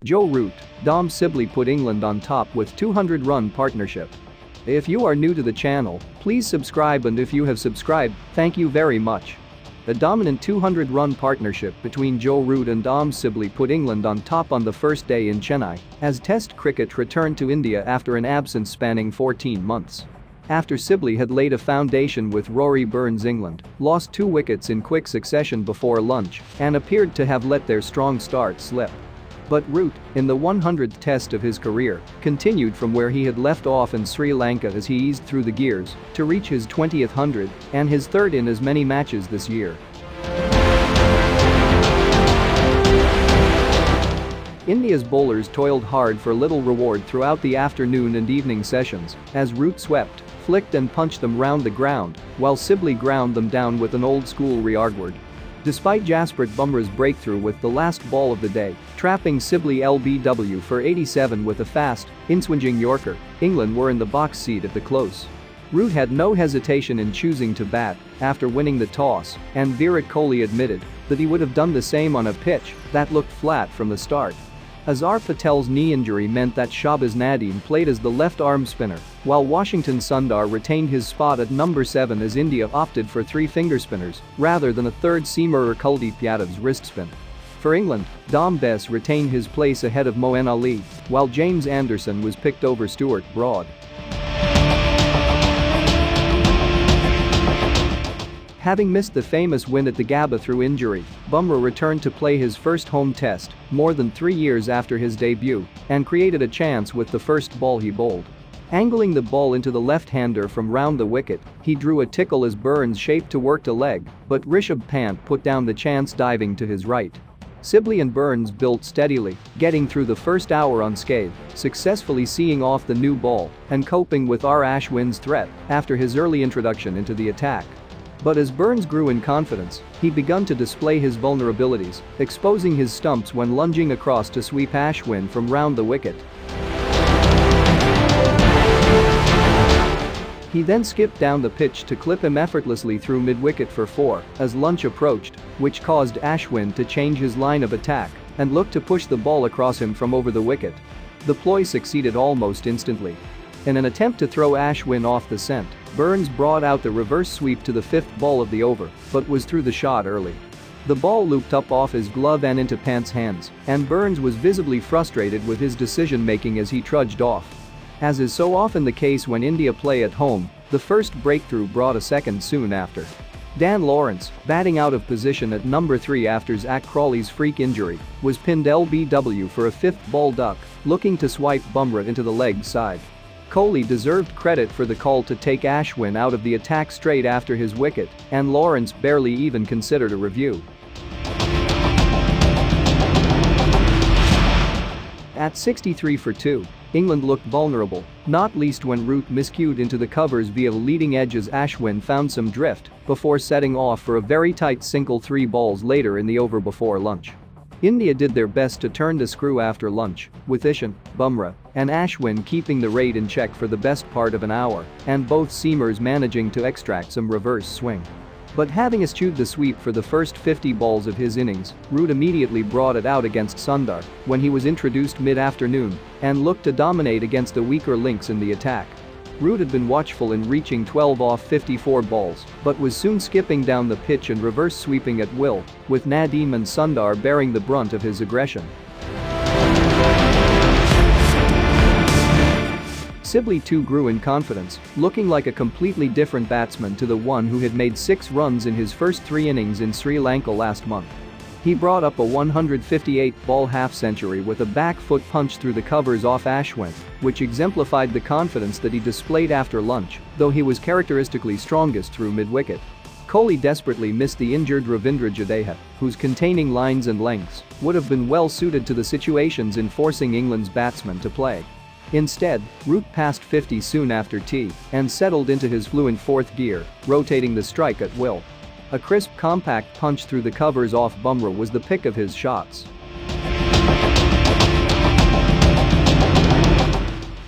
Joe Root, Dom Sibley put England on top with 200-run partnership. If you are new to the channel, please subscribe, and if you have subscribed, thank you very much. A dominant 200-run partnership between Joe Root and Dom Sibley put England on top on the first day in Chennai as Test cricket returned to India after an absence spanning 14 months. After Sibley had laid a foundation with Rory Burns, England lost 2 wickets in quick succession before lunch and appeared to have let their strong start slip. But Root, in the 100th test of his career, continued from where he had left off in Sri Lanka as he eased through the gears to reach his 20th 100 and his third in as many matches this year. India's bowlers toiled hard for little reward throughout the afternoon and evening sessions as Root swept, flicked and punched them round the ground while Sibley ground them down with an old-school rearguard. Despite Jasprit Bumrah's breakthrough with the last ball of the day, trapping Sibley LBW for 87 with a fast, inswinging Yorker, England were in the box seat at the close. Root had no hesitation in choosing to bat after winning the toss, and Virat Kohli admitted that he would have done the same on a pitch that looked flat from the start. Axar Patel's knee injury meant that Shahbaz Nadeem played as the left-arm spinner, while Washington Sundar retained his spot at number 7 as India opted for 3 fingerspinners rather than a third-seamer Kuldeep Yadav's wrist spin. For England, Bess retained his place ahead of Moeen Ali, while James Anderson was picked over Stuart Broad. Having missed the famous win at the Gabba through injury, Bumrah returned to play his first home test more than 3 years after his debut and created a chance with the first ball he bowled. Angling the ball into the left-hander from round the wicket, he drew a tickle as Burns shaped to work to leg, but Rishabh Pant put down the chance diving to his right. Sibley and Burns built steadily, getting through the first hour unscathed, successfully seeing off the new ball and coping with Ashwin's threat after his early introduction into the attack. But as Burns grew in confidence, he began to display his vulnerabilities, exposing his stumps when lunging across to sweep Ashwin from round the wicket. He then skipped down the pitch to clip him effortlessly through mid-wicket for 4 as lunch approached, which caused Ashwin to change his line of attack and look to push the ball across him from over the wicket. The ploy succeeded almost instantly. In an attempt to throw Ashwin off the scent, Burns brought out the reverse sweep to the 5th ball of the over, but was through the shot early. The ball looped up off his glove and into Pant's hands, and Burns was visibly frustrated with his decision-making as he trudged off. As is so often the case when India play at home, the first breakthrough brought a second soon after. Dan Lawrence, batting out of position at number 3 after Zach Crawley's freak injury, was pinned LBW for a 5th ball duck, looking to swipe Bumrah into the leg side. Kohli deserved credit for the call to take Ashwin out of the attack straight after his wicket, and Lawrence barely even considered a review. At 63 for 2, England looked vulnerable, not least when Root miscued into the covers via leading edge as Ashwin found some drift before setting off for a very tight single 3 balls later in the over before lunch. India did their best to turn the screw after lunch, with Ishan, Bumrah, and Ashwin keeping the rate in check for the best part of an hour, and both seamers managing to extract some reverse swing. But having eschewed the sweep for the first 50 balls of his innings, Root immediately brought it out against Sundar when he was introduced mid-afternoon and looked to dominate against the weaker links in the attack. Root had been watchful in reaching 12 off 54 balls, but was soon skipping down the pitch and reverse sweeping at will, with Nadeem and Sundar bearing the brunt of his aggression. Sibley too grew in confidence, looking like a completely different batsman to the one who had made 6 runs in his first 3 innings in Sri Lanka last month. He brought up a 158-ball half-century with a back foot punch through the covers off Ashwin, which exemplified the confidence that he displayed after lunch, though he was characteristically strongest through mid-wicket. Kohli desperately missed the injured Ravindra Jadeja, whose containing lines and lengths would have been well suited to the situations in forcing England's batsmen to play. Instead, Root passed 50 soon after tea and settled into his fluent 4th gear, rotating the strike at will. A crisp, compact punch through the covers off Bumrah was the pick of his shots.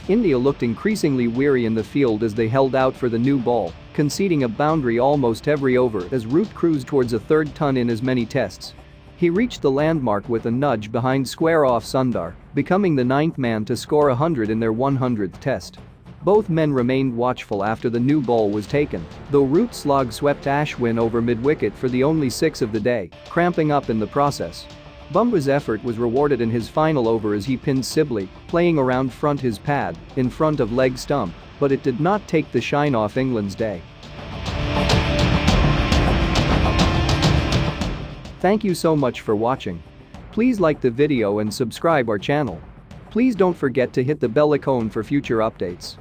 India looked increasingly weary in the field as they held out for the new ball, conceding a boundary almost every over as Root cruised towards a 3rd ton in as many tests. He reached the landmark with a nudge behind square off Sundar, becoming the ninth man to score 100 in their 100th test. Both men remained watchful after the new ball was taken, though Root Slog swept Ashwin over mid-wicket for the only six of the day, cramping up in the process. Bumrah's effort was rewarded in his final over as he pinned Sibley, playing around front his pad, in front of leg stump, but it did not take the shine off England's day. Thank you so much for watching. Please like the video and subscribe our channel. Please don't forget to hit the bell icon for future updates.